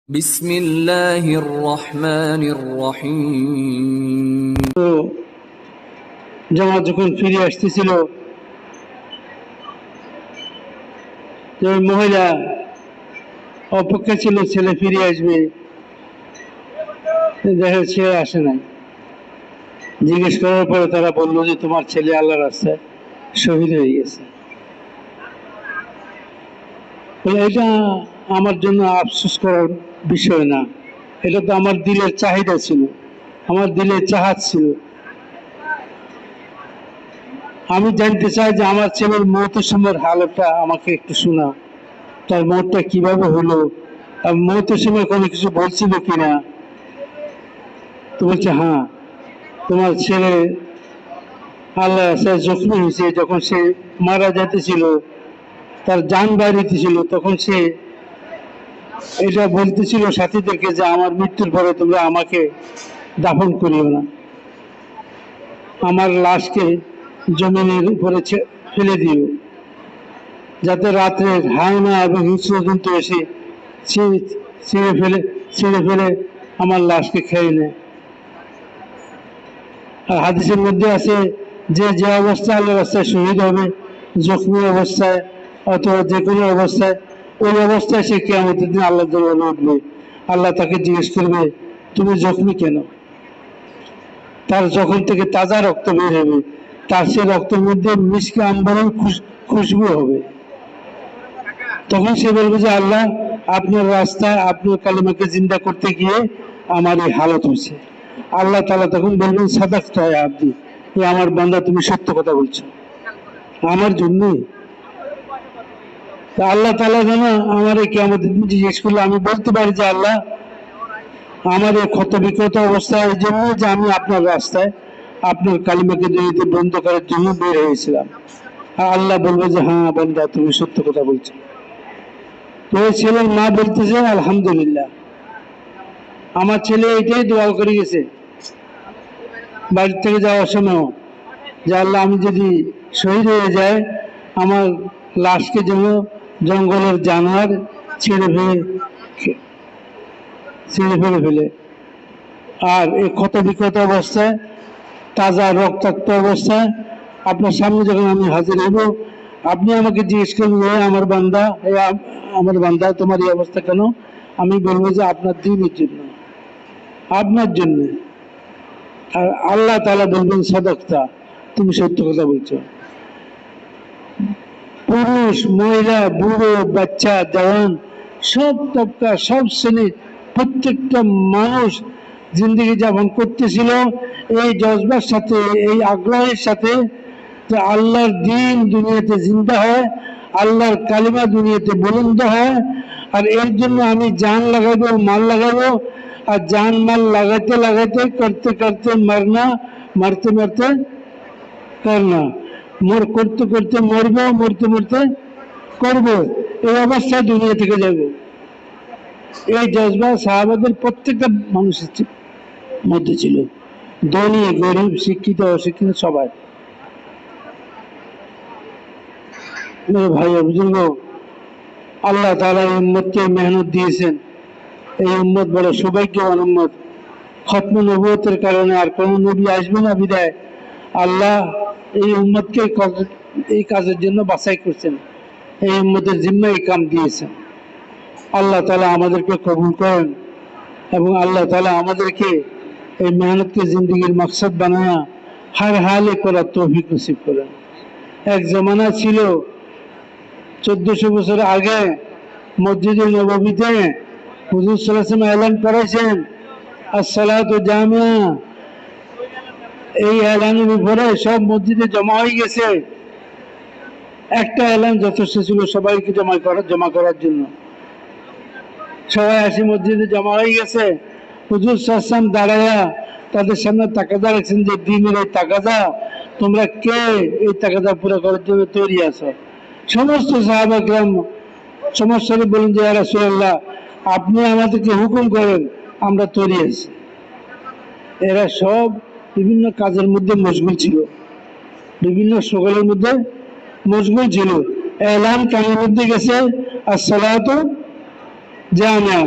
বিসমিল্লাহির রহমানির রহিম। জামাত যখন ফিরে আসতেছিল, মহিলা অপেক্ষা ছিল ছেলে ফিরে আসবে, দেখা ছেলে আসে নাই। জিজ্ঞেস করার পরে তারা বললো যে তোমার ছেলে আল্লাহর রাস্তায় শহীদ হয়ে গেছে। এটা আমার জন্য আফসোস করার বিষয় না, এটা তো আমার দিলের চাহিদা ছিল, আমার দিলের চাহাত ছিল। আমি জানতে চাই যে আমার ছেলের মৌতের সময়ের হালতটা আমাকে একটু শোনা, তার মৌতটা কিভাবে হলো, আর মৌতের সময় কোনো কিছু বলছিল কিনা। তো বলছে হ্যাঁ, তোমার ছেলে আল্লাহ জখমি হয়েছে, যখন সে মারা যেতেছিল, তার জান বাইরেছিল, তখন সে এটা বলতেছিল সাথীদেরকে যে আমার মৃত্যুর পরে তোমরা আমাকে দাফন করিও না, আমার লাশকে জমিনের উপরে ফেলে দিও, যাতে রাত্রে হায়না এবং হিংস্র জন্তু এসে ছিঁড়ে ফেলে আমার লাশকে খেয়ে নেয়। আর হাদিসের মধ্যে আছে যে যে অবস্থায় আল্লাহর রাস্তায় শহীদ হবে, জখমি অবস্থায় অথবা যে কোনো অবস্থায়, ওই অবস্থায় সে কিয়ামতের দিন আল্লাহ দরবারে উঠবে। আল্লাহ তাকে জিজ্ঞেস করবে তুমি জখমি কেন? তার যখন থেকে তাজা রক্ত বের হবে, তার সে রক্তের মধ্যে মিশকে আম্বরের খুশবু হবে। তখন সে বলবে যে আল্লাহ, আপনার রাস্তায় আপনার কালিমাকে জিন্দা করতে গিয়ে আমার এই হালত হয়েছে। আল্লাহ তাআলা তখন বলবেন সাদাকতা ইয়া আব্দি, আমার বান্দা তুমি সত্য কথা বলছো আমার জন্য। আল্লাহ তাআলা যেন আমার এই কিয়ামতের দিন জিজ্ঞেস করলে আমি বলতে পারি যে আল্লাহ, আমার এই ক্ষত বিক্ষত অবস্থা এই জন্য যে আমি আপনার রাস্তায় আপনার কালিমাকে দুনিয়াতে বন্ধ করার জন্য বের হয়েছিলাম। আর আল্লাহ বলবে যে হ্যাঁ বান্দা তুমি সত্য কথা বলছো। তো ওই ছেলের মা বলতেছে আলহামদুলিল্লাহ, আমার ছেলে এটাই দোয়া করে গেছে বাড়ির থেকে যাওয়ার সময় যে আল্লাহ, আমি যদি শহীদ হয়ে যায় আমার লাশকে যেন জঙ্গলের জানোয়ার ছিঁড়ে ফেলে। আর এই ক্ষত বিক্ষত অবস্থায়, তাজা রক্তাক্ত অবস্থায় আপনার সামনে যখন আমি হাজির হব, আপনি আমাকে জিজ্ঞেস করবেন আমার বান্দা তোমার এই অবস্থা কেন? আমি বলবো যে আপনার দ্বীনের জন্য, আপনার জন্য। আর আল্লাহ তাআলা বলবেন সাদাকতা, তুমি সত্য কথা বলছো। পুরুষ মহিলা বুড়ো বাচ্চা জওয়ান সব তবকা সব শ্রেণীর প্রত্যেকটা মানুষ জিন্দগি যাপন করতেছিল এই জজবার সাথে, এই আগ্রহের সাথে যে আল্লাহর দ্বীন দুনিয়াতে জিন্দা হয়, আল্লাহর কালিমা দুনিয়াতে বুলন্দ হয়। আর এর জন্য আমি জান লাগাবো, মাল লাগাবো, আর জান মাল লাগাতে লাগাতে করতে করতে মারতে মারতে করনা, করতে করতে মরবো, মরতে মরতে করবো, এই অবস্থায় দুনিয়া থেকে যাব। এই জজবা সাহাবাদের প্রত্যেকটা মানুষের মধ্যে ছিল, ধনী গরিব শিক্ষিত অশিক্ষিত সবাই। ভাই বুজুর্গ, আল্লাহ তাআলা এই উম্মতকে মেহনত দিয়েছেন। এই উম্মত বড় সৌভাগ্যবান উম্মত। খতম নবুয়তের কারণে আর কোন নবী আসবে না বিদায় আল্লাহ এই উম্মতকে এই কাজের জন্য বাছাই করছেন, এই উম্মতের জিম্মা এই কাম দিয়েছেন। আল্লাহ তাআলা আমাদেরকে কবুল করেন এবং আল্লাহ তাআলা আমাদেরকে এই মেহনতকে জিন্দগির মাকসাদ বানায়া হার হালে করার তৌফিক নসিব করেন। এক জমানা ছিল 1400 বছর আগে মসজিদে নববীতে হুজুর সাল্লাল্লাহু আলাইহি ওয়াসাল্লাম এলান করেছেন আসসালাতু জামিয়া। এই এলানের উপরে সব মসজিদে জমা হয়ে গেছে। একটা এলান যথেষ্ট ছিল সবাইকে জমা করার জন্য। সবাই আসি মসজিদে জমা হয়ে গেছে। হুজুর সাল্লাল্লাহু আলাইহি ওয়াসাল্লাম দাঁড়ায়া তাদের সামনে তাকাদা রাখছেন যে দ্বীনের এই তাকাদা, তোমরা কে এই তাকাদা পুরো করার জন্য তৈরি আছো? সমস্ত সাহাবা কেরাম সমস্যারে বলেন যে ইয়া রাসূলুল্লাহ, আপনি আমাদেরকে হুকুম করেন, আমরা তৈরি আছি। এরা সব বিভিন্ন কাজের মধ্যে মশগুল ছিল, বিভিন্ন সকলের মধ্যে মশগুল ছিল। এলান কানের মধ্যে গেছে আসসালাতু জামিয়া,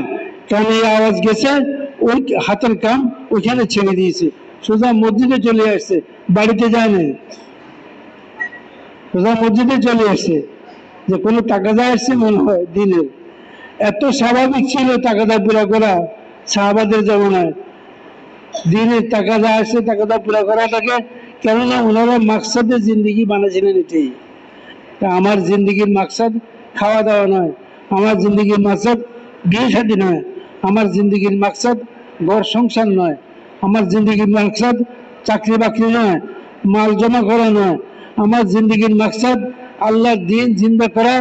কানে আওয়াজ গেছে, ওই হাতের কাম ওইখানে ছেড়ে দিয়েছে, সোজা মসজিদে চলে আসছে, বাড়িতে যায় না, সোজা মসজিদে চলে আসছে। যে কোনো তাকাদা আসছে মনে হয় দিনের। এত স্বাভাবিক ছিল তাকাদা পুরা করা সাহাবাদের জমানায়। দিনের তাকাদা আসছে, তাকাদা পুরা করাটাকে, কেননা ওনারা মাকসাদে জিন্দিগি বানাছিলেন এটাই। আমার জিন্দিগির মাকসাদ খাওয়া দাওয়া নয়, আমার জিন্দিগির মাকসাদ বিয়ে শাদী নয়, আমার জিন্দিগির মাকসাদ ঘর সংসার নয়, আমার জিন্দিগির মাকসাদ চাকরি বাকরি নয়, মাল জমা করা নয়, আমার জিন্দিগির মাকসাদ আল্লাহর দিন জিন্দা করা,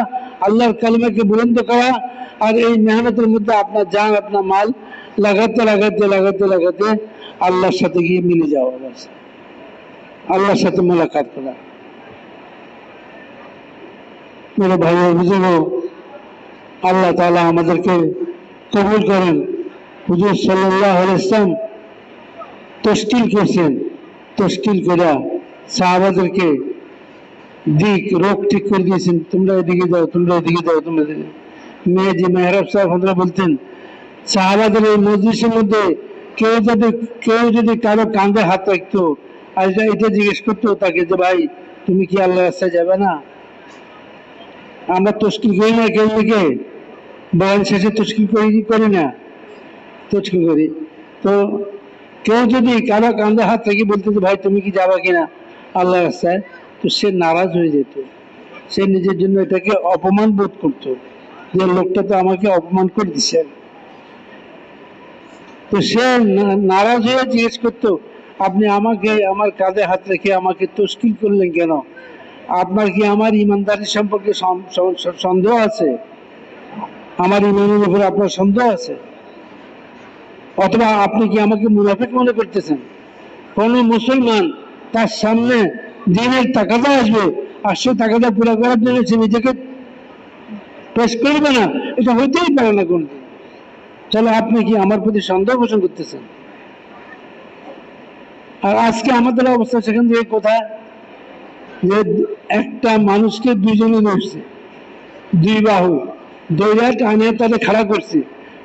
আল্লাহর কালিমাকে বুলন্দ করা। আর এই মেহনতের মধ্যে আপনার জান আপনার মাল লাগাতে লাগাতে লাগাতে লাগাতে আল্লাহর সাথে গিয়ে মিলে যাওয়া, আল্লাহর সাথে মোলাকাত করা। মেরে ভাই বুঝব, আল্লাহ তাআলা আমাদেরকে কবুল করেন। হুজুর সাল্লাল্লাহু আলাইহি ওয়াসাল্লাম তশকিল করছেন, তশকিল করে সাহাবাদেরকে দিক রোগ ঠিক করে দিয়েছেন, তোমরা এদিকে যাও, তোমরা এদিকে যাও, তোমরা মেয়েজি মেহরাব সাহেব বলতেন সাহাবাদের এই মজলিসের মধ্যে কেউ যদি কারো কাঁধে হাত রাখতো আর এটা জিজ্ঞেস করতো তাকে যে ভাই তুমি কি আল্লাহর রাস্তায় যাবে না? আমরা তশকিল করি না কেউ দিকে, বয়ান শেষে তশকিল করি না, তশকিল করি। তো কেউ যদি কারো কাঁধে হাত রেখে বলতো যে ভাই তুমি কি যাবা কিনা আল্লাহর রাস্তায়, তো সে নারাজ হয়ে যেত, সে নিজের জন্য এটাকে অপমান বোধ করতো, যে লোকটা তো আমাকে অপমান করে দিচ্ছে। তো সে নারাজ হয়ে জিজ্ঞেস করতো আপনি আমাকে আমার কাঁধে হাত রেখে আমাকে তশকিল করলেন কেন? আপনার কি আমার ইমানদারি সম্পর্কে সন্দেহ আছে? আমার ইমানের উপরে আপনার সন্দেহ আছে? অথবা আপনি কি আমাকে মুনাফিক মনে করতেছেন? কোন মুসলমান তার সামনে দিনের তাকাদা আসবে, আর সে তাকাদা পুরো করার জন্য সে নিজেকে পেশ করবে না, এটা হইতেই পারে না কোনদিন। তাহলে আপনি কি আমার প্রতি সন্দেহ পোষণ করতেছেন? আর আজকে আমাদের অবস্থা সেখান থেকে কোথায়, যে একটা মানুষকে দুইজনে ধরছে, দুই বাহু দৈরা টানে তাদের খাড়া করছে,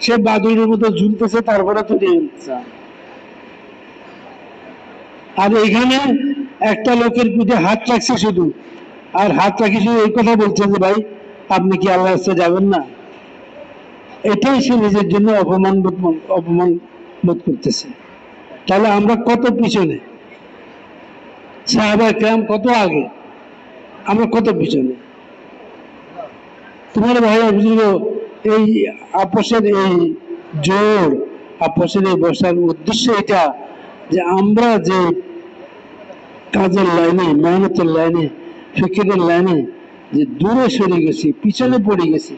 সে বাদুড়ের মতো ঝুলতেছে, তারপরে তো আর এখানে একটা লোকের পিঠে হাত রাখছে শুধু, আর হাত রাখি শুধু এই কথা বলছে যে ভাই আপনি কি আল্লাহর কাছে যাবেন না? এটাই সে নিজের জন্য অপমান বোধ করতেছে। তাহলে আমরা কত পিছনে, সাহাবায়ে কেরাম কত আগে, আমরা কত পিছনে। তোমার ভাই বুঝলো এই আপোষের এই জোর, আপোষের এই বসার উদ্দেশ্য এটা যে আমরা যে কাজের লাইনে, মেহনতের লাইনে, ফিকিরের লাইনে যে দূরে সরে গেছি, পিছনে পড়ে গেছি,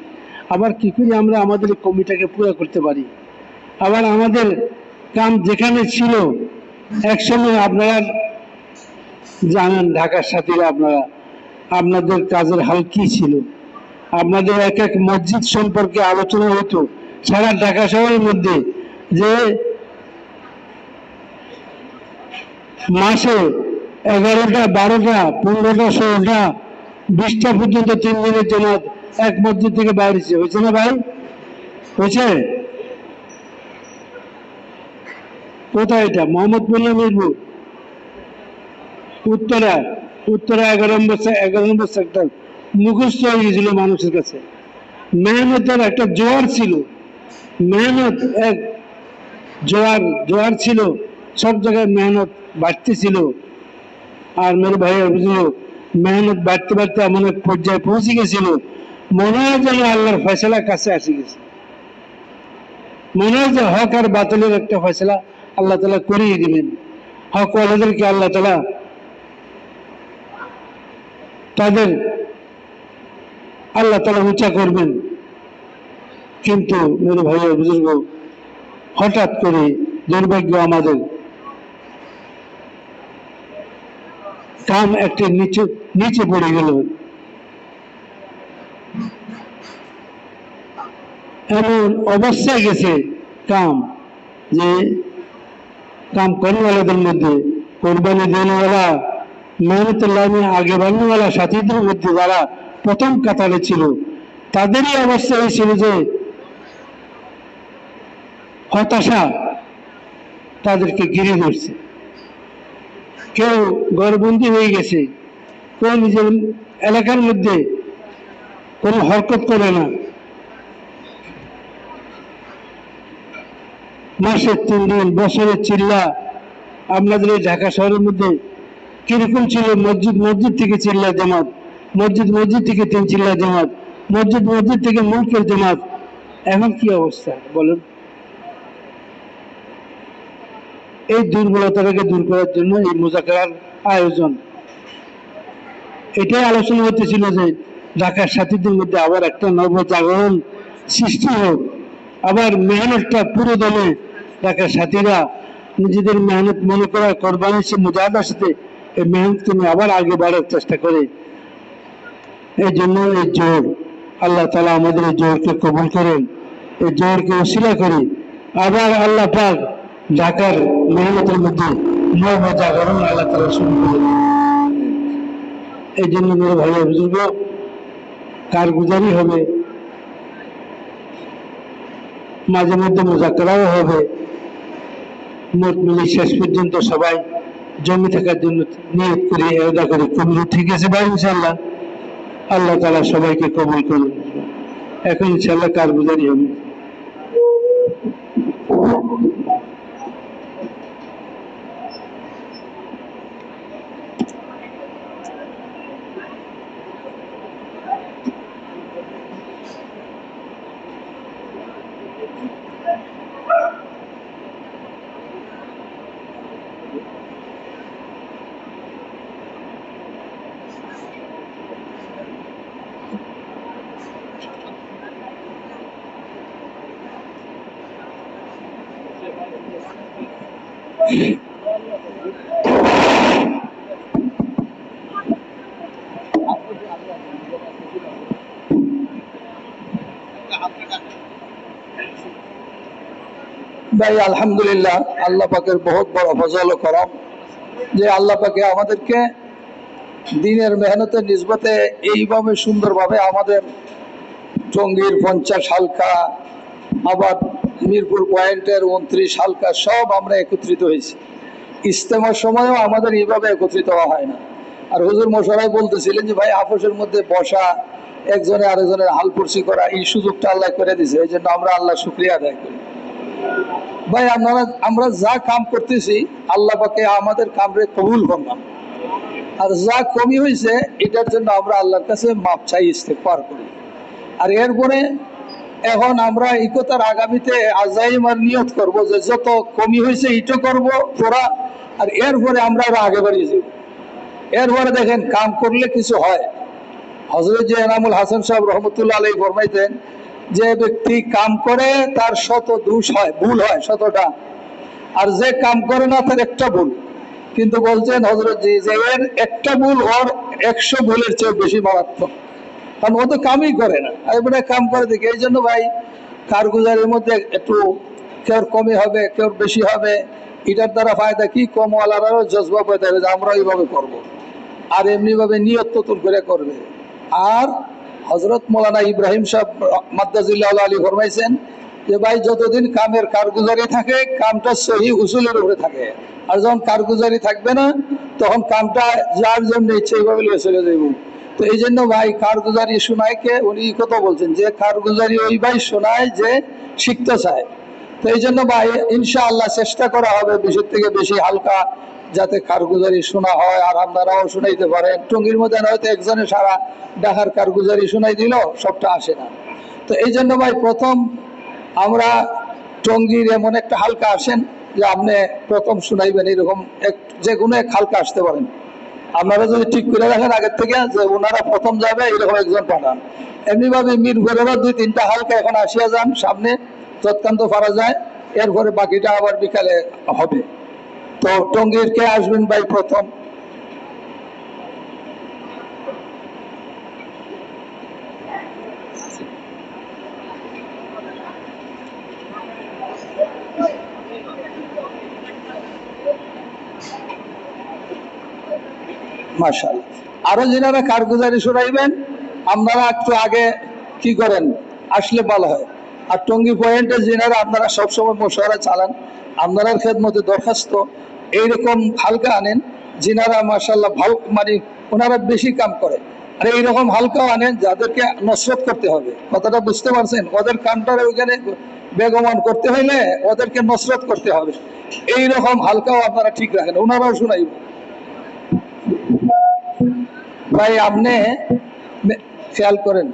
আবার কি করে আমরা আমাদের কমিটাকে পুরো করতে পারি। আবার আমাদের কাম যেখানে ছিল একসময়, আপনারা জানেন ঢাকার সাথীরা, আপনাদের কাজের হাল কি ছিল? আপনাদের এক এক মসজিদ সম্পর্কে আলোচনা হতো সারা ঢাকা শহরের মধ্যে, যে মাসে 11টা 12টা 15টা 16টা 20টা পর্যন্ত 3 দিনের জন্য এক মসজিদ থেকে বাইরেছে। হয়েছে না ভাই? হয়েছে? কোথায় এটা? মোহাম্মদপুর না মিরপুর? উত্তরা 11 নম্বর সেক্টর। মুখস্থ হয়ে গেছিল মানুষের কাছে। মেহনতের একটা জোয়ার ছিল, মেহনত এক জোয়ার ছিল, সব জায়গায় মেহনত বাড়তেছিল। আর মেরে ভাই বুঝলো মেহনত বাড়তে বাড়তে এমন এক পর্যায়ে পৌঁছে গেছিল, মনে হয় যেন আল্লাহর ফয়সালা কাছে আসে গেছে, মনে হয় যে হক আর বাতিলের একটা ফয়সালা আল্লাহ তাআলা করিয়ে দিবেন। হক ওয়ালাদেরকে আল্লাহ তাআলা তাদের উঁচা করবেন। কিন্তু মেরে ভাইয়ের বুজুর্গ, হঠাৎ করে দুর্ভাগ্য আমাদের কাম একটি নিচে পড়ে গেল। এমন অবস্থায় গেছে কাম, যে কাম করেওয়ালাদের মধ্যে, কোরবানি দেওয়ালা, মেহনতের লাইনে আগে বাড়নেওয়ালা সাথীদের মধ্যে যারা প্রথম কাতারে ছিল, তাদেরই অবস্থা হয়েছিল যে হতাশা তাদেরকে ঘিরে ধরছে। কেউ ঘরবন্দি হয়ে গেছে, কেউ নিজের এলাকার মধ্যে কোনো হরকত করে না। মাসের 3 দিন, বছরের চিল্লা। আপনাদের এই ঢাকা শহরের মধ্যে কিরকম ছিল? মসজিদ মসজিদ থেকে চিল্লা জামাত, মসজিদ মসজিদ থেকে 3 চিল্লা জামাত, মসজিদ মসজিদ থেকে মুলকের জামাত। এখন কি অবস্থা বলেন? এই দুর্বলতাটাকে দূর করার জন্য এই মুজাকারার আয়োজন। এটাই আলোচনা হতেছিল যে ঢাকার সাথীদের মধ্যে আবার একটা নবজাগরণ সৃষ্টি হোক, আবার মেহনতটা পুরো দমে ঢাকার সাথীরা নিজেদের মেহনত মনে করা কোরবানি সে মুজাহিদার সাথে এই মেহনতকে নিয়ে আবার আগে বাড়ার চেষ্টা করে। এই জন্য এই জোর, আল্লাহ তাআলা আমাদের এই জোরকে কবুল করেন, এই জোরকে ওসিলা করে আবার আল্লাহ পাক ঢাকার মেহনতের মধ্যে নবজাগরণ আল্লাহ তাআলা শুরু করে। এই জন্য মেরে ভাই বুজুর্গ, কারগুজারি হবে, মাঝে মধ্যে মুজাকারাও হবে, মোট মিলে শেষ পর্যন্ত সবাই জমি থাকার জন্য নিয়ত করে এরদা করে কবুল। ঠিক আছে ভাই, ইনশাআল্লাহ আল্লাহ তাআলা সবাইকে কবুল করুন। এখন ইনশাআল্লাহ কারগুজারি হবে। ভাই আলহামদুলিল্লাহ, আল্লাহ পাকের বহুত বড় ফজল ও করম যে আল্লাহ পাকে আমাদেরকে দিনের মেহনতের নিসবতে এইভাবে সুন্দরভাবে আমাদের টঙ্গীর 50 হালকা, আবার মিরপুর পয়েন্টের 29 হালকা সব আমরা একত্রিত হয়েছি। ইজতেমার সময়ও আমাদের এইভাবে একত্রিত হওয়া হয় না। আর হুজুর মশাই বলতেছিলেন যে ভাই আপোষের মধ্যে বসা, একজনে আরেকজনের হালপুরসি করা, এই সুযোগটা আল্লাহ করে দিয়েছে। এই জন্য আমরা আল্লাহ শুকরিয়া আদায় করি। ভাই আমরা যা কাম করতেছি আল্লাহ পাকে আমাদের কামরে কবুল করলাম, আর যা কমি হয়েছে এটার জন্য আমরা আল্লাহর কাছে মাপ চাই, ইস্তেগফার করি। আর এরপরে এখন আমরা এই কথার আগামীতে আজাইমার নিয়ত করব যে যত কমি হয়েছে এটা করব পুরা, আর এরপরে আমরা আরো আগে বাড়িয়ে যাব। এরপরে দেখেন কাম করলে কিছু হয়। হযরত যে এনামুল হাসান সাহেব রহমতুল্লাহ আলাইহি ফরমাইতেন যে ব্যক্তি কাম করে তার 100 দোষ হয়, ভুল হয় 100টা, আর যে কাম করে না তার একটা ভুল। কিন্তু বলছেন হযরত জি যে এর একটা ভুল ওর 100 ভুলের চেয়ে বেশি মারাত্মক, কারণ ও তো কামই করে না, এবারে কাম করে দেখে। এই জন্য ভাই কারগুজারির মধ্যে একটু কেউ কমই হবে কেউ বেশি হবে, এটার দ্বারা ফায়দা কি, কমওয়ালারাও জজবা পেতে হবে যে আমরা এইভাবে করবো, আর এমনি ভাবে নিয়ত নতুন করে করবে। আর হযরত মৌলানা ইব্রাহিম সাহেব মাদ্দাজিল্লাহ আলী ফরমাইছেন যে ভাই যতদিন কামের কারগুজারি থাকে কামটা সহি উসুলের উপরে থাকে, আর যখন কারগুজারি থাকবে না তখন কামটা যার জন্য ইচ্ছে এইভাবে লিয়ে চলে যাইব। তো এই জন্য ভাই কারগুজারি শোনায় কে, উনি কত বলছেন যে কারগুজারি ওই ভাই শোনায় যে শিখতে চায়। তো এই জন্য ভাই ইনশাআল্লাহ চেষ্টা করা হবে বেশি থেকে বেশি হালকা যাতে কারগুজারি শোনা হয়, আর আপনারাও শুনাইতে পারেন। টঙ্গীর মধ্যে হয়তো একজনে সারা ঢাকার কারগুজারি শোনাই দিল, সবটা আসে না। তো এই জন্য ভাই প্রথম আমরা টঙ্গীর এমন একটা হালকা আসেন যে আপনি প্রথম শুনাইবেন, এরকম যে কোনো এক হালকা আসতে পারেন। আপনারা যদি ঠিক করে রাখেন আগের থেকে যে ওনারা প্রথম যাবে এরকম একজন পাঠান। এমনি ভাবে মিরপুরেরও 2-3টা হালকা এখন আসিয়া যান সামনে, তৎকান্ত পারা যায়, এরপরে বাকিটা আবার বিকালে হবে। তো টঙ্গীর কে আসবেন ভাই প্রথম? মাশাআল্লাহ। আরো যারা কারগুজারি শোনাইবেন আপনারা একটু আগে কি করেন আসলে ভালো হয়। আর টঙ্গী পয়েন্টে যেনারা আপনারা সবসময় মশারা চালান, আপনারা খেদমতে দরখাস্ত এইরকম হালকা আনেন যেনারা মাশাল্লাহ ভালো, মানে ওনারা বেশি কাম করে। আর এইরকম হালকাও আনেন যাদেরকে নসরত করতে হবে, কথাটা বুঝতে পারছেন? ওদের কামটারে ওইখানে বেগমান করতে হইলে ওদেরকে নসরত করতে হবে। এইরকম হালকাও আপনারা ঠিক রাখেন, ওনারাও শুনাইব। ভাই আপনি খেয়াল করেন,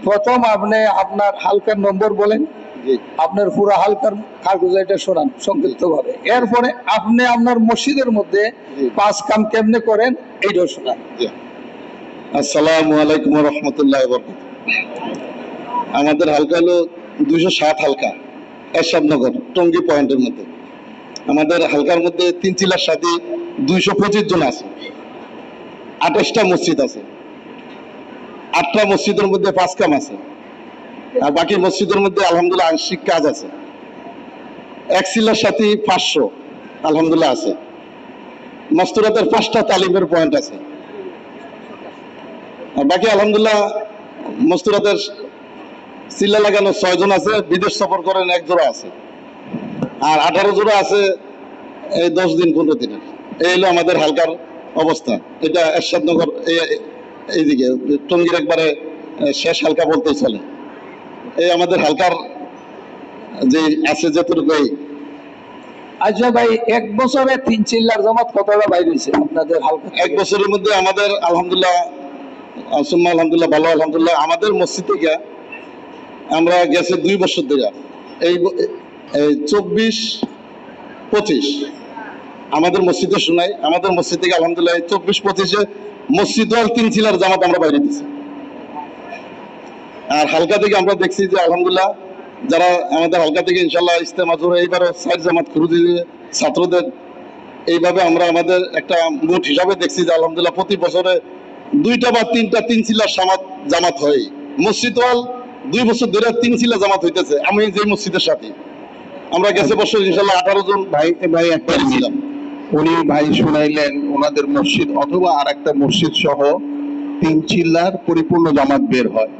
প্রথম আপনি আপনার হালকার নম্বর বলেন, আপনার পুরো হালকার কাগজটা শোনান সংক্ষিপ্ত ভাবে। এরপরে আপনি আপনার মসজিদের মধ্যে 5 কাম কেমনে করেন এইটাও শোনান। আসসালামু আলাইকুম ওয়া রাহমাতুল্লাহি ওয়া বারাকাতুহু। আমাদের হালকা হলো 207 হালকা, এরশাদনগর টঙ্গী পয়েন্টের মধ্যে। আমাদের হালকার মধ্যে 3 চিলার সাথে 225 জন আছে, 28টা মসজিদ আছে, 8টা মসজিদের মধ্যে 5 কাম আছে, আর বাকি মসজিদের মধ্যে আলহামদুলিল্লাহ আংশিক কাজ আছে। এক চিলার সাথে 500 আলহামদুলিল্লাহ আছে। মস্তুরাতের 5টা তালিমের পয়েন্ট আছে, আর বাকি আলহামদুলিল্লাহ মস্তুরাতের চিল্লা লাগানো 6 জন আছে, বিদেশ সফর করেন 1 জোড়া আছে, আর 18 জোড়া আছে এই 10 দিন 15 দিনের। এই হলো আমাদের হালকার অবস্থা। এটা এরশাদনগর এইদিকে টঙ্গীর একবারে শেষ হালকা বলতেই চলে। এই আমাদের হালকার যে আছে যতটুকু। আচ্ছা ভাই, 1 বছরে 3 চিল্লার জামাত কতটা বাইরে হয়েছে আপনাদের হালকা? 1 বছরের মধ্যে আমাদের আলহামদুলিল্লাহ সুম্মা আলহামদুলিল্লাহ ভালো আলহামদুলিল্লাহ আমাদের মসজিদ থেকে আমরা গেছে 2 বছর ধরে এই 24-25 আমাদের মসজিদে শোনাই। আমাদের মসজিদ থেকে আলহামদুলিল্লাহ 24-25-এ মসজিদ 3 চিলার জামাত আমরা বাইরে দিচ্ছি। আর হালকা থেকে আমরা দেখছি যে আলহামদুলিল্লাহ যারা আমাদের হালকা থেকে ইনশাল্লাহ ইস্তেমা জোরে এইবারও 4 জামাত খুরুজি ছাত্রদের, এইভাবে আমরা আমাদের একটা মোট হিসাবে দেখছি যে আলহামদুলিল্লাহ প্রতি বছরে 2টা বা 3টা 3 চিলার জামাত হয়। মসজিদ 2 বছর ধরে 3 চিলা জামাত হইতেছে। আমি যে মসজিদের সাথে আমরা গেছে বছর ইনশাল্লাহ 18 জন ভাই একটা ছিলাম, উনি ভাই শুনাইলেন ওনাদের মসজিদ অথবা আর একটা মসজিদ সহ 3 চিল্লার পরিপূর্ণ জামাত বের হয়।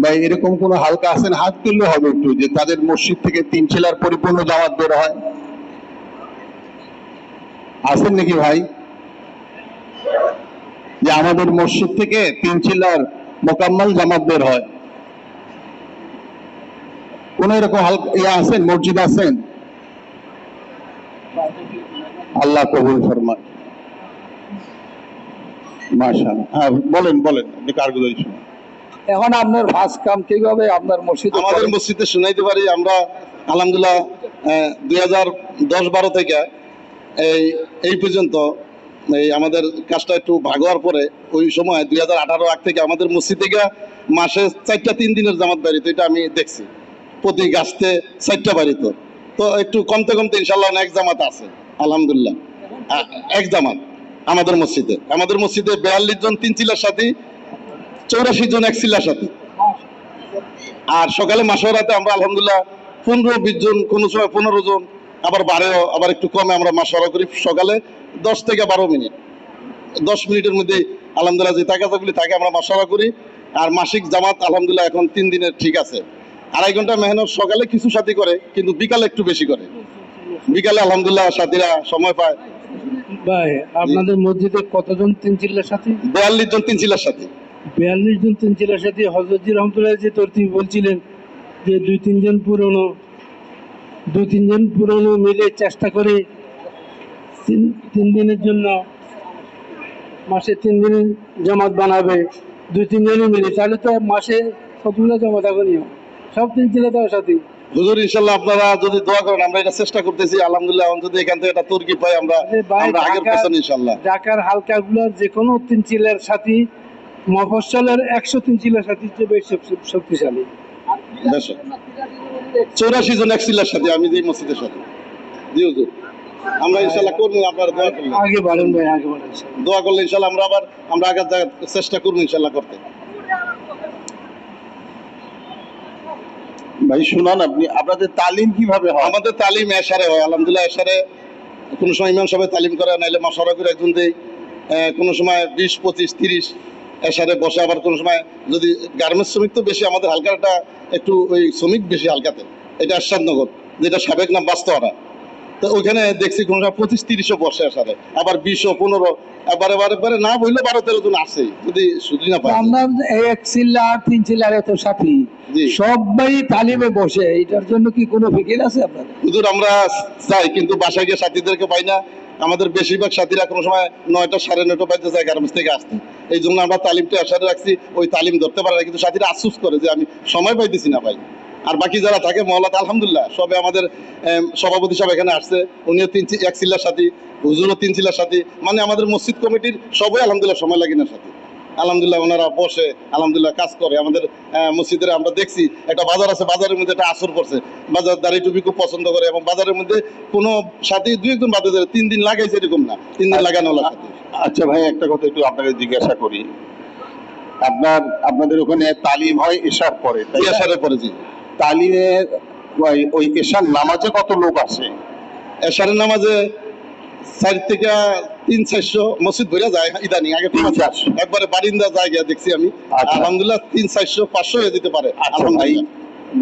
ভাই এরকম কোন হালকা আছেন, হাত তুললে হবে একটু, যে তাদের মসজিদ থেকে 3 চিল্লার পরিপূর্ণ জামাত বের হয়? আছেন নাকি ভাই? যে আমাদের মসজিদ থেকে 3 চিল্লার মোকাম্মল জামাত বের হয়, কোন এরকম হালকা আছেন, মসজিদ আছেন? আল্লাহ কবুল ফরমান। মাশাআল্লাহ। হ্যাঁ বলেন আপনি কারগুজারি শুনুন। এখন আপনার 5 কাম কিভাবে আপনার মসজিদে আমাদের মসজিদে শুনাইতে পারি। আমরা আলহামদুলিল্লাহ 2010-12 থেকে এই পর্যন্ত এই আমাদের কাজটা একটু ভাগ হওয়ার পরে ওই সময় 2018 আগ থেকে আমাদের মসজিদ থেকে মাসে 4টা 3 দিনের জামাত বাড়িত। এটা আমি দেখছি, প্রতি গাছতে 4টা বাড়িত। তো একটু কমতে ইনশাল্লাহ 1 জামাত আছে আলহামদুলিল্লাহ। 1 জামাত আমাদের মসজিদে 42 জন 3 চিলার সাথে, 84 জন 1 চিল্লার সাথে। আর সকালে মাসওয়ারাতে আমরা আলহামদুলিল্লাহ 15-20 জন, কোনো সময় 15 জন, আবার বাড়েও, আবার একটু কমে আমরা মাসওয়ারা করি। সকালে 10 থেকে 12 মিনিট, 10 মিনিটের মধ্যে আলহামদুলিল্লাহ যে তাকাজাগুলি থাকে আমরা মাসওয়ারা করি। আর মাসিক জামাত আলহামদুলিল্লাহ এখন 3 দিনের ঠিক আছে। 2.5 ঘন্টা মেহনত সকালে কিছু সাথী করে, কিন্তু বিকালে একটু বেশি করে। বিকালে আলহামদুলিল্লাহ সাথীরা সময় পায়। ভাই আপনাদের মসজিদে কতজন 3 চিল্লার সাথে? 42 জন 3 চিল্লার সাথে। 42 জন 3 চিল্লার সাথে। হযরতজি রহমাতুল্লাহ যে তরতিব বলছিলেন যে 2-3 জন পুরনো মিলে চেষ্টা করে 3 দিনের জন্য, মাসে 3 দিনের জামাত বানাবে 2-3 জনই মিলে, তাহলে তো মাসে কতগুলো জামাত আগুনি সব 3 চিল্লা দেওয়ার সাথে। হুজুর ইনশাআল্লাহ আপনারা যদি দোয়া করেন আমরা এটা চেষ্টা করতেছি আলহামদুলিল্লাহ। যদি এখান থেকে একটা তরকি পাই আমরা আগের পেছন ইনশাআল্লাহ। ঢাকার হালকাগুলোর যে কোনো 3 চিল্লার সাথে মফস্বলের 103 চিল্লার সাথে বেশ শক্তিশালী। 84 জন 1 চিল্লার সাথে আমি যে মসজিদের সাথে। জি হুজুর, আমরা ইনশাআল্লাহ করব। আপনারা দোয়া করলে আগে বাড়েন ভাই, আগে বাড়েন, দোয়া করলে ইনশাআল্লাহ আমরা আগে চেষ্টা করব ইনশাআল্লাহ করতে। ভাই শুনান, আপনাদের তালিম কিভাবে হয়? আমাদের তালিম এশারে হয় আলহামদুলিল্লাহ। এশারে কোনো সময় ইমাম সাহেব তালিম করে, নাইলে মাশওয়ারা করে একজন দেই। কোনো সময় 20, 25, 30 এসারে বসে, আবার কোনো সময় যদি গার্মেন্টস শ্রমিক তো বেশি আমাদের হালকাটা একটু ওই শ্রমিক বেশি হালকাতে, এটা আশাদনগর যেটা সাবেক নাম বাস্তরা। তো ওইখানে দেখছি কোনো সময় 25-30ও বসে এসারে, আবার 20ও 15, এবারে না বললে 12-13 জন আসে যদি ছুটি না পায়। আমরা এক চিল্লার 3 চিল্লার এত সাথী জি। সবাই তালিমে বসে, এটার জন্য কি কোনো ফিকির আছে আপনাদের? হুজুর আমরা চাই কিন্তু বাসায় গিয়ে সাথীদেরকে পাই না। আমাদের বেশিরভাগ সাথীরা কোনো সময় 9টা 9:30 পাইতে যায় গার্মেন্টস থেকে আসতে। এই জন্য আমরা তালিমটা এসারে রাখছি, ওই তালিম ধরতে পারে না, কিন্তু সাথীরা আফসোস করে যে আমি সময় পাইতেছি না ভাই। আর বাকি যারা থাকে মহল্লাতে আলহামদুলিল্লাহ সবে আমাদের সভাপতি সাহেব এখানে আসছে, উনিও 1 চিল্লার সাথী, হুজুরও 3 চিল্লার সাথী, মানে আমাদের মসজিদ কমিটির সবাই আলহামদুলিল্লাহ সময় লাগে না সাথী। আলহামদুলিল্লাহ ওনারা বসে আলহামদুলিল্লাহ কাজ করে। আমাদের মসজিদের আমরা দেখছি একটা বাজার আছে, বাজারের মধ্যে একটা আসর করছে, বাজার দাড়ি টুপি খুব পছন্দ করে, এবং বাজারের মধ্যে কোনো সাথী 2-1 বাদে 3 দিন লাগাইছে এরকম না, 3 দিন লাগানো হলো সাথী। আচ্ছা ভাই, একটা কথা একটু আপনাকে জিজ্ঞাসা করি, আপনাদের ওখানে তালিম হয় এশার পরে, তাই না? এশারের পরে জি। তালিমের ওই এশার নামাজে কত লোক আসে? এশারের নামাজে 4 থেকে 300-400 মসজিদ ভরে যায় ইদানিং, আগে 300-400 একবারে বারিন্দা জায়গা দেখছি আমি। আচ্ছা। আলহামদুলিল্লাহ 300-400 হয়ে যেতে পারে। আচ্ছা ভাই,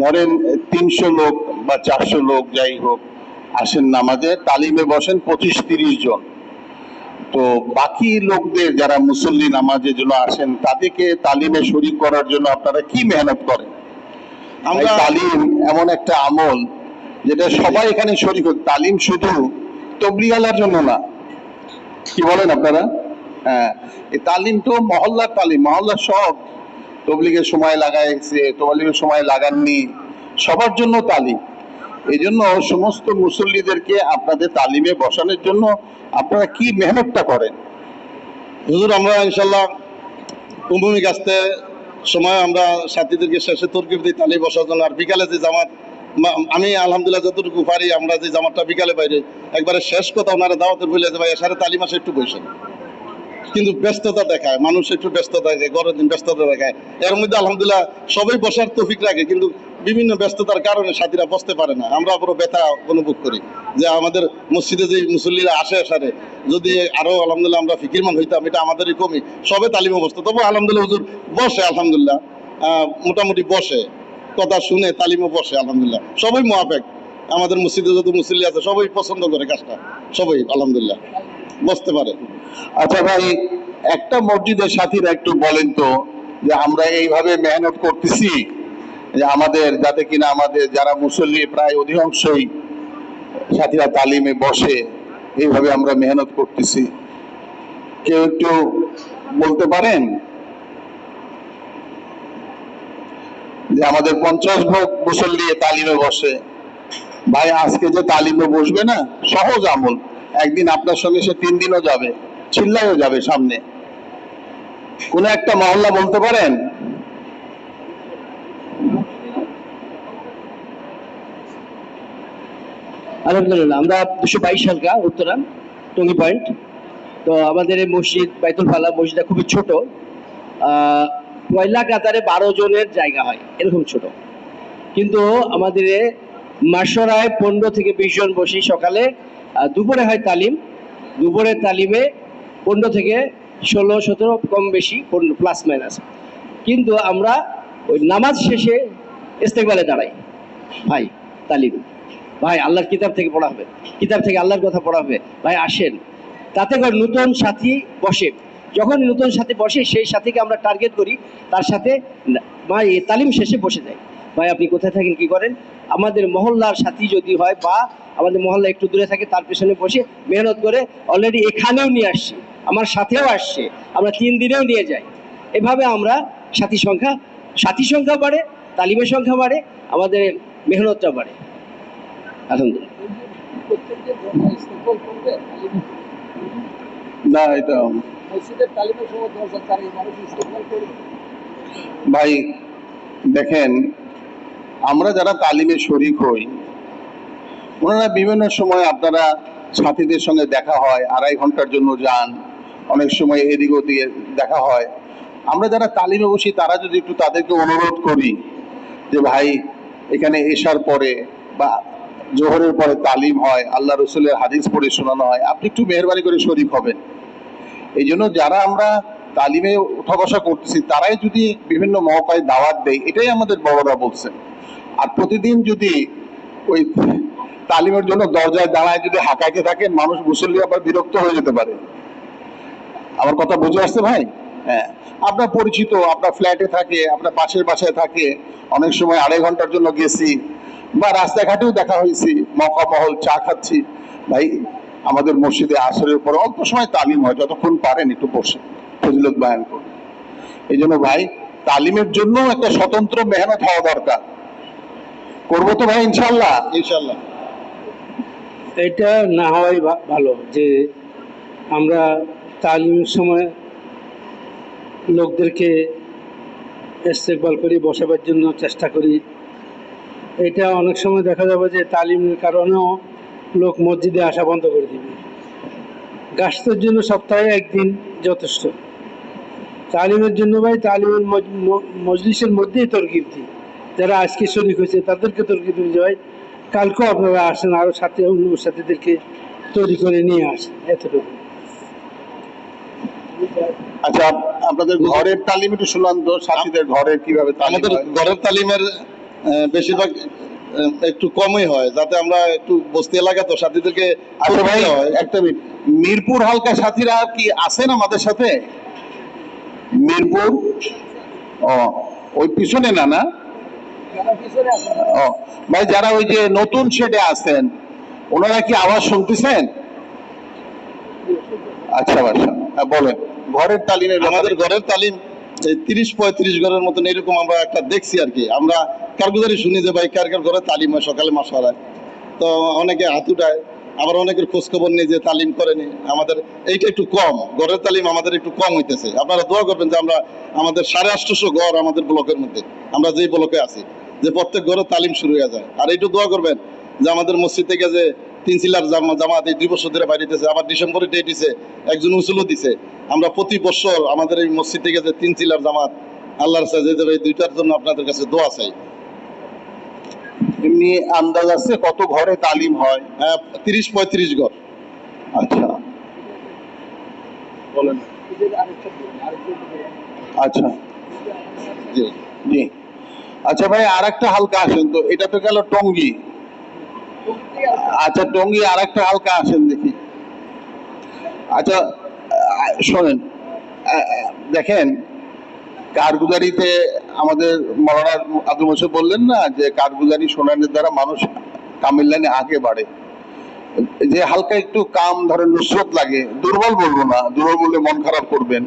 ধরেন 300 লোক বা 400 লোক যাই হোক আসেন নামাজে, তালিমে বসেন 25-30 জন, তো বাকি লোকদের যারা মুসল্লি নামাজের জন্য আসেন তাদেরকে তালিমে শরীক করার জন্য আপনারা কি মেহনত করেন? আমরা তালিম এমন একটা আমল যেটা সবাই এখানে শরীক হয়। তালিম শুধু তবলিগালার জন্য না, কি বলেন আপনারা? হ্যাঁ, এই তালিম তো মহল্লার তালিম, মহল্লার সব তবলিগের সময় লাগাইছে, তবলিগের সময় লাগাননি, সবার জন্য তালিম। এই জন্য সমস্ত মুসল্লিদেরকে আপনাদের তালিমে বসানোর জন্য আপনারা কি মেহনতটা করেন? হুজুর আমরা ইনশাল্লাহ কুম্ভমিক আসতে সময় আমরা সাথীদেরকে শেষে তরকিব দিই তালিম বসার জন্য। আর বিকালে যে জামাত, আমি আলহামদুলিল্লাহ যতটুকু পারি আমরা যে জামাতটা বিকালে বাইরে একবারে শেষ কথা ওনারা দাওয়াতের বলে যে ভাই এসারে তালিম আসে একটু বসেন, কিন্তু ব্যস্ততা দেখায় মানুষ, একটু ব্যস্ততা দেখায়, গরের দিন ব্যস্ততা দেখায়। এর মধ্যে আলহামদুলিল্লাহ সবাই বসার তৌফিক রাখে, কিন্তু বিভিন্ন ব্যস্ততার কারণে সাথীরা বসতে পারে না। আমরা পুরো ব্যথা অনুভব করি যে আমাদের মসজিদে যে মুসল্লিরা আসে এসারে যদি আরো আলহামদুলিল্লাহ আমরা ফিকিরমান হইতাম, এটা আমাদেরই কমি, সবে তালিমে বসতো। তবু আলহামদুলিল্লাহ হুজুর বসে, আলহামদুলিল্লাহ মোটামুটি বসে, কথা শুনে তালিমে বসে আলহামদুলিল্লাহ। সবাই মোয়াফেক, আমাদের মসজিদে যত মুসল্লি আছে সবাই পছন্দ করে কাজটা, সবাই আলহামদুলিল্লাহ বসতে পারে। আচ্ছা ভাই, একটা মসজিদের সাথীরা একটু বলেন তো যে আমরা এইভাবে মেহনত করতেছি যে আমাদের যাতে কিনা আমাদের যারা মুসল্লি প্রায় অধিকাংশই সাথীরা তালিমে বসে, এইভাবে আমরা মেহনত করতেছি, কেউ একটু বলতে পারেন যে আমাদের 50 ভাগ মুসল্লি তালিমে বসে? ভাই আজকে যে তালিমে বসবে না, সহজ আমল, একদিন আপনার সঙ্গে সে 3 দিনও যাবে, চিল্লায়ও যাবে সামনে। কোন একটা মহল্লা বলতে পারেন? আলহামদুলিল্লাহ, আমরা 222 হালকা উত্তরা টঙ্গী পয়েন্ট। তো আমাদের এই মসজিদ বাইতুল ফালা মসজিদটা খুবই ছোট, পয়লা কাতারে 12 জনের জায়গা হয়, এরকম ছোট। কিন্তু আমাদের মাসরায় 15 থেকে 20 জন বসি সকালে। দুপুরে হয় তালিম, দুপুরের তালিমে 15 থেকে 16-17 কম বেশি 15 প্লাস মাইনাস। কিন্তু আমরা ওই নামাজ শেষে ইস্তেকবালে দাঁড়াই। ভাই তালিম, ভাই আল্লাহর কিতাব থেকে পড়া হবে, কিতাব থেকে আল্লাহর কথা পড়া হবে, ভাই আসেন। তাতে করে নতুন সাথী বসে, যখন নতুন সাথী বসে সেই সাথীকে আমরা টার্গেট করি, তার সাথে ভাই তালিম শেষে বসে যায়, ভাই আপনি কোথায় থাকেন, কি করেন? আমাদের মহল্লার সাথী যদি হয় বা আমাদের মহল্লা একটু দূরে থাকে, তার পেছনে বসে মেহনত করে অলরেডি এখানেও নিয়ে আসছি, আমার সাথেও আসছে, আমরা 3 দিনেও নিয়ে যাই। এভাবে আমরা সাথী সংখ্যা বাড়ে, তালিমের সংখ্যা বাড়ে, আমাদের মেহনতটা বাড়ে আলহামদুলিল্লাহ। না, এটা ভাই দেখেন, আমরা যারা তালিমে শরীক হই, ওনারা বিভিন্ন সময় আপনারা সাথীদের সঙ্গে দেখা হয়, 2.5 ঘন্টার জন্য যান, অনেক সময় এদিক ওদিক দেখা হয়। আমরা যারা তালিমে বসি তারা যদি একটু তাদেরকে অনুরোধ করি যে ভাই এখানে এশার পরে বা জোহরের পরে তালিম হয়, আল্লাহ রসুলের হাদিস পড়ে শোনানো হয়, আপনি একটু মেহরবানি করে শরীক হবেন। এই জন্য যারা আমরা তালিমে উঠা বসা করতেছি, তারাই যদি বিভিন্ন মহকায় দাওয়াত দেয়, এটাই আমাদের বড়রা বলছেন। আর প্রতিদিন যদি ওই তালিমের জন্য দরজায় দাঁড়ায় যদি হাঁকাইতে থাকেন, মানুষ মুসল্লি আবার বিরক্ত হয়ে যেতে পারে। আমার কথা বুঝে আসছে ভাই? হ্যাঁ, আপনার পরিচিত, আপনার ফ্ল্যাটে থাকে, আপনার পাশের বাসায় থাকে, অনেক সময় 2.5 ঘন্টার জন্য গেছি, বা রাস্তাঘাটেও দেখা হয়েছি, মহল চা খাচ্ছি। ভাই, আমাদের মসজিদে আসরের পর অল্প সময় তালিম হয়, যতক্ষণ পারেন একটু বসে ফজিলত বয়ান করুন। এই জন্য ভাই, তালিমের জন্য একটা স্বতন্ত্র মেহনত হওয়া দরকার। করবো তো ভাই ইনশাল্লাহ? ইনশাল্লাহ। এটা না হওয়াই ভালো, যে আমরা তালিমের সময় লোকদেরকে ইস্তেকবাল করি, বসাবার জন্য চেষ্টা করি। এটা অনেক সময় দেখা যাবে যে তালিমের কারণেও লোক মসজিদে আসা বন্ধ করে দিবে। গাছের জন্য সপ্তাহে 1 দিন যথেষ্ট। তালিমের জন্য ভাই, তালিমের মজলিসের মধ্যেই তরকিব দিই। যারা আজকে শরীক হয়েছে তাদেরকে তরকিব দিই, ভাই কালকেও আপনারা আসেন, আরও সাথে অন্য সাথীদেরকে তৈরি করে নিয়ে আসেন, এতটুকু। আচ্ছা, আপনাদের ঘরের তালিম একটু শুনলাম তো, সাথীদের ঘরের কিভাবে তালিম আমাদের হয়? ঘরের তালিমের বেশিরভাগ একটু কমই হয়, যাতে আমরা একটু বস্তি এলাকা তো সাথীদেরকে। আচ্ছা ভাই, সুবিধা হয়। একটা মিনিট, মিরপুর হালকা সাথীরা কি আছেন আমাদের সাথে? মিরপুর, ও ওই পিছনে না? না, ও ভাই, যারা ওই যে নতুন শেডে আছেন, ওনারা কি আওয়াজ শুনতেছেন? আচ্ছা বাসা, বলেন ঘরের তালিমের ব্যাপারে। আমাদের ঘরের তালিম 30-35 ঘরের মতন এরকম আমরা একটা দেখছি আর কি। আমরা কারগুজারি শুনি যে ভাই কার কার ঘরে তালিম হয় সকালে মাশাআল্লাহ। তো অনেকে হাত উঠায়, আবার অনেকের খোঁজ খবর নেই যে তালিম করেনি। আমাদের এইটা একটু কম, ঘরের তালিম আমাদের একটু কম হইতেছে। আপনারা দোয়া করবেন যে আমরা আমাদের 850 ঘর আমাদের ব্লকের মধ্যে, আমরা যেই ব্লকে আছি, যে প্রত্যেক ঘরে তালিম শুরু হয়ে যায়। আর একটু দোয়া করবেন যে আমাদের মসজিদ থেকে যে 3 চিলার জামাত এই 2 বছর ধরে বাইরেতেছে, আবার ডিসেম্বরে ডেট দিছে, একজন উসুলও দিছে। আমরা প্রতি বছর আমাদের এই মসজিদ থেকে যে 3 চিলার জামাত আল্লাহর কাছে যে এই 2টার জন্য আপনাদের কাছে দোয়া চাই। এমনি আন্দাজ আছে কত ঘরে তালিম হয়? 30-35 ঘর। আচ্ছা, বলেন। আচ্ছা, জি জি। আচ্ছা ভাই, আর একটা হালকা আসেন তো, এটা তো গেল টঙ্গী। আচ্ছা, টঙ্গী আর একটা হালকা আসেন দেখি। আচ্ছা, শোনেন, দেখেন, কারগুজারিতে আমাদের মৌলানা আব্দুল মোসেব বললেন না যে কারগুজারি শোনানোর দ্বারা মানুষ কামিল লাইনে আগে বাড়ে। যে হালকা একটু কাম ধরেন নুসরত লাগে, দুর্বল বলবো না, দুর্বল বললে মন খারাপ করবেন,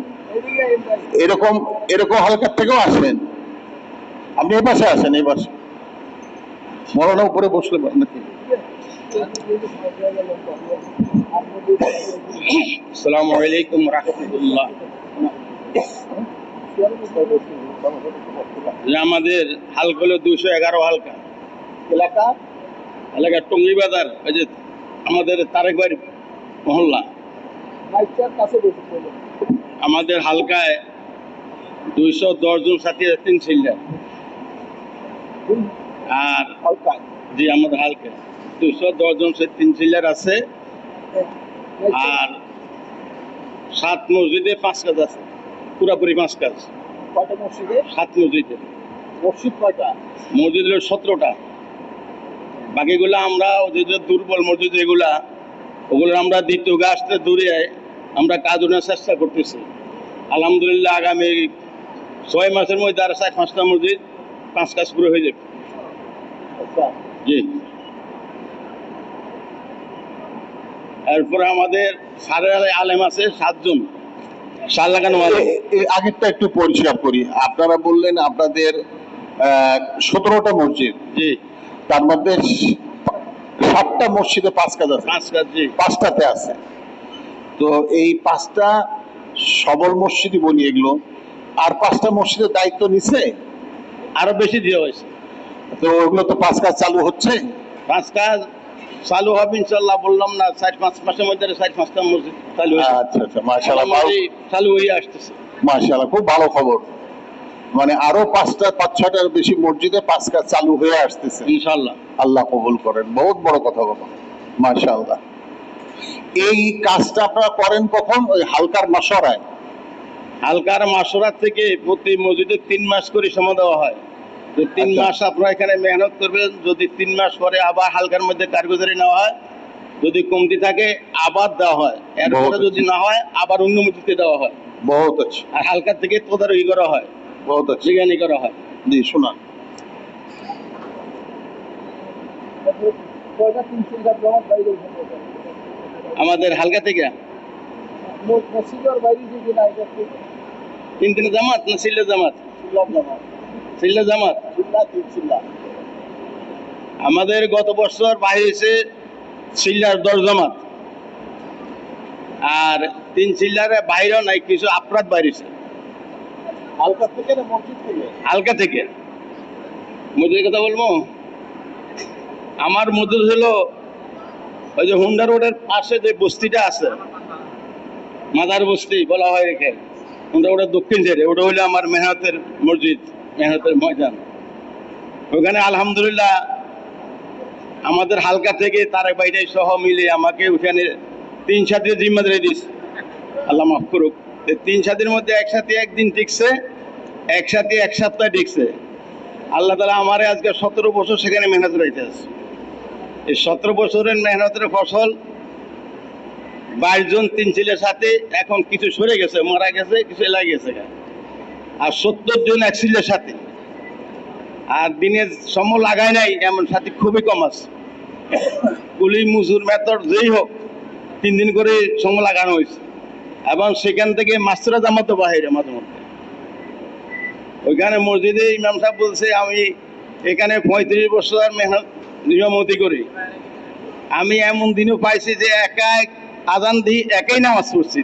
এরকম এরকম হালকার থেকেও আসেন। আপনি এই পাশে আসেন, এই পাশে মৌলানা উপরে বসলে নাকি? আসসালামু আলাইকুম রাহমাতুল্লাহ। আমাদের হালকা হলো 211 হালকা এলাকা টঙ্গী বাজার, ওই যে আমাদের তারেক বাড়ি মহল্লা। আমাদের হালকায় 210 জন সাথী, 3 চিল্লার। আর জি, আমাদের হালকায় 210 জন 3 চিল্লার আছে। আর 7 মসজিদে 5 কাজ আছে, পুরাপুরি 5 কাজ। 7 মসজিদে। মসজিদ কয়টা? মসজিদ হলো 17টা। বাকিগুলো আমরা ওদের যে দুর্বল মসজিদ এগুলা, ওগুলো আমরা দ্বিতীয় গাছতে দূরে আমরা কাজ নেওয়ার চেষ্টা করতেছি। আলহামদুলিল্লাহ আগামী 6 মাসের মধ্যে আর 4-5টা মসজিদ 5 কাজ পুরো হয়ে যাবে। জি। এরপরে আমাদের সারের আলেম আছে 7 জন, সার লাগানো আছে। আগেরটা একটু পরিষ্কার করি। আপনারা বললেন আপনাদের 17টা মসজিদ, জি, তার মধ্যে 7টা মসজিদে 5 কাজ আছে। 5 কাজ, জি। 5টাতে আছে। তো এই 5টা সবল মসজিদই বলি এগুলো, আর 5টা মসজিদের দায়িত্ব নিছে, আরো বেশি দেওয়া হয়েছে। তো ওগুলো তো 5 কাজ চালু হচ্ছে। 5 কাজ চালু হবে ইনশাল্লাহ, বললাম না 4-5 মাসের মধ্যে 4-5টা মসজিদ চালু হয়েছে। আচ্ছা আচ্ছা, মাশাআল্লাহ, চালু হয়ে আসতেছে। মাশাআল্লাহ, খুব ভালো খবর। মানে আরো 5-6টার বেশি মসজিদে 5 কাজ চালু হয়ে আসতেছে ইনশাল্লাহ। আল্লাহ কবুল করেন, বহুত বড় কথা বলো, মাশাআল্লাহ। এই কাজটা আপনারা করেন কখন? ওই হালকার মাসরায়? হালকার মাসরাত থেকে প্রতি মসজিদে 3 মাস করে সময় দেওয়া হয়। তো 3 আচ্ছা। মাস আপনারা এখানে মেহনত করবেন, যদি 3 মাস পরে আবার হালকার মধ্যে কারিগরি নেওয়া হয়, যদি কমতি থাকে আবার দেওয়া হয়, এরপরে বহুত যদি না হয় আবার অন্য মসজিদে দেওয়া হয়। বহুত আছে, আর হালকার থেকে তদারকি করা হয়, বহুত আছে। জিজ্ঞানি করা হয়। জি শোনান। আমাদের হালকা থেকে 3 দিনের জামাত না সিল্লা জামাত? সিল্লা জামাত। আমাদের গত বছর বাইরেছে সিল্লার 10 জামাত, আর 3 সিল্লারে বাইরেও নাই, কিছু আপরাধ বাইরেছে হালকা থেকে। মসজিদের কথা বলবো, আমার মসজিদ হলো ওই যে হুন্ডা রোডের পাশে যে বস্তিটা আছে, মাদার বস্তি বলা হয় রেখে, হুন্ডা রোডের দক্ষিণ সাইডে, ওটা হলো আমার মেহনতের মসজিদ, মেহনতের ময়দান। ওখানে আলহামদুলিল্লাহ আমাদের হালকা থেকে তারেক ভাইটাই সহ মিলে আমাকে ওখানে 3 সাথে জিম্মাদারি দিচ্ছে, আল্লাহ মাফ করুক। 3 সাথের মধ্যে একসাথে একদিন টিকছে, একসাথে 1 সপ্তাহ টিকছে। আল্লাহ তাআলা আমারে আজকে 17 বছর সেখানে মেহনত রাইতে আছে। এই 17 বছরের মেহনতের ফসল 22 জন 3 ছেলের সাথে, এখন কিছু সরে গেছে, মারা গেছে, কিছু এলাকা গেছে, আর 70 জন এক ছেলের সাথে। আর দিনের সময় লাগায় নাই এমন সাথে খুবই কম আছে। কুলি মজুর মেথড যেই হোক 3 দিন করে সময় লাগানো হয়েছে, এবং সেখান থেকে মাস্টারা জামাতো বাহিরে মাঝে মধ্যে। ওইখানে মসজিদে ইমাম সাহেব বলছে, আমি এখানে 35 বছর মেহনত নিয়মতি করি, আমি এমন দিনও পাইছি যে একাই আজান দিই, একাই নামাজ পড়ছি।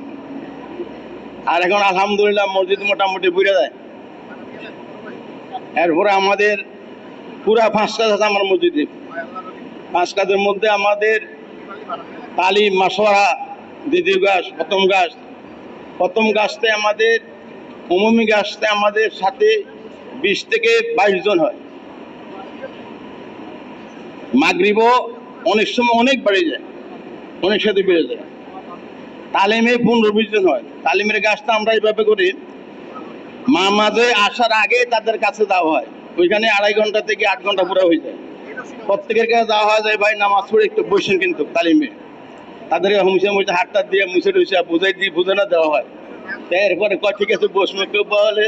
আর এখন আলহামদুলিল্লাহ মসজিদ মোটামুটি বুঝে যায়। এরপরে আমাদের পুরা 5 কাজ আছে আমার মসজিদে। 5 কাজের মধ্যে আমাদের তালিম, মাসওয়ারা, দ্বিতীয় গাছ, প্রথম গাছতে আমাদের, উমুমি গাছতে আমাদের সাথে 20 থেকে 22 জন হয়। মাগরিবও অনেক সময় অনেক বেড়ে যায়, অনেক সাথে বেড়ে যায়। তালিমে 15-20 জন হয়। তালিমের গাছটা আমরা এইভাবে করি, মাঝে আসার আগে তাদের কাছে যাওয়া হয়, ওইখানে 2.5 ঘন্টা থেকে 8 ঘন্টা পুরো হয়ে যায়। প্রত্যেকের কাছে যাওয়া হয়, যায় ভাই নামাজ পড়ে একটু বসেন, কিন্তু তালিমে তাদেরকে হুমসে মুছে হাতটা দিয়ে মুছে টুছে বুঝাই দিয়ে বুঝানো দেওয়া হয়। তাই এরপরে কয় ঠিক আছে বসবো, কেউ বলে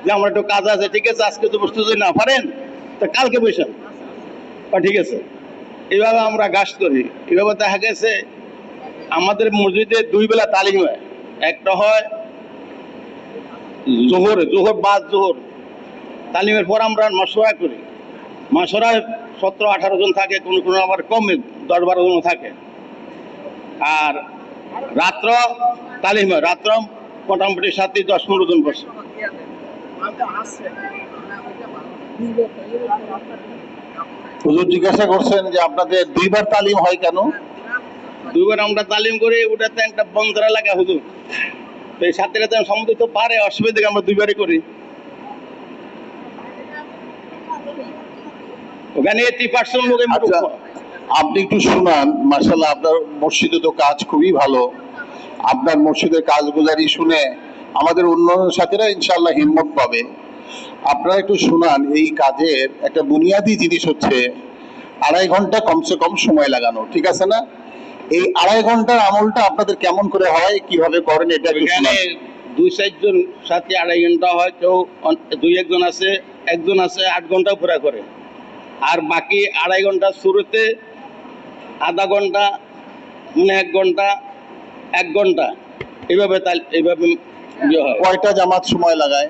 যে আমার একটু কাজ আছে, ঠিক আছে আজকে তো বসতে যদি না পারেন তো কালকে বসেন, ঠিক আছে। এইভাবে আমরা গাছ করি। এইভাবে দেখা গেছে আমাদের মসজিদে 2 বেলা তালিম হয়। একটা হয় জোহর বাদ জোহর তালিমের পর আমরা মাসওয়ারা করি। মাসওয়ারায় 17-18 জন থাকে, কোনো কোনো আবার কমে 10-12 জন থাকে। আর রাত্র তালিম হয়, রাত্র মোটামুটি সাথে 10-15 জন বসে। হুজুর জিজ্ঞাসা করছেন যে আপনাদের 2 বার তালিম হয় কেন? 2 বার আমরা তালিম করি, ওটাতে একটা বন্ধরা লাগা হুজুর, তো এই ছাত্রীরা সম্মতি তো পারে, অসুবিধা থেকে আমরা 2 বারই করি। ওখানে 80% লোক। আচ্ছা, আপনি একটু শুনান। মাশাআল্লাহ আপনার মসজিদে তো কাজ খুবই ভালো। আপনার মসজিদের কাজগুজারি শুনে আমাদের অন্য সাথীরা ইনশাআল্লাহ হিম্মত পাবে। আপনারা একটু শুনান। এই কাজের একটা বুনিয়াদি জিনিস হচ্ছে 2.5 ঘন্টা কমসে কম সময় লাগানো, ঠিক আছে না? এই 2.5 ঘন্টার আমলটা আপনাদের কেমন করে হয়, কিভাবে করেন, এটা একটু এখানে শুনান। 2-4 জন সাথে 2.5 ঘন্টা হয়, কেউ 2-1 আছে, একজন আছে 8 ঘন্টা পুরা করে। আর বাকি 2.5 ঘন্টা শুরুতে, আধা ঘন্টা, 1 ঘন্টা, 1 ঘন্টা, এইভাবে এইভাবে ইয়ে হয়। কয়টা জামাত সময় লাগায়?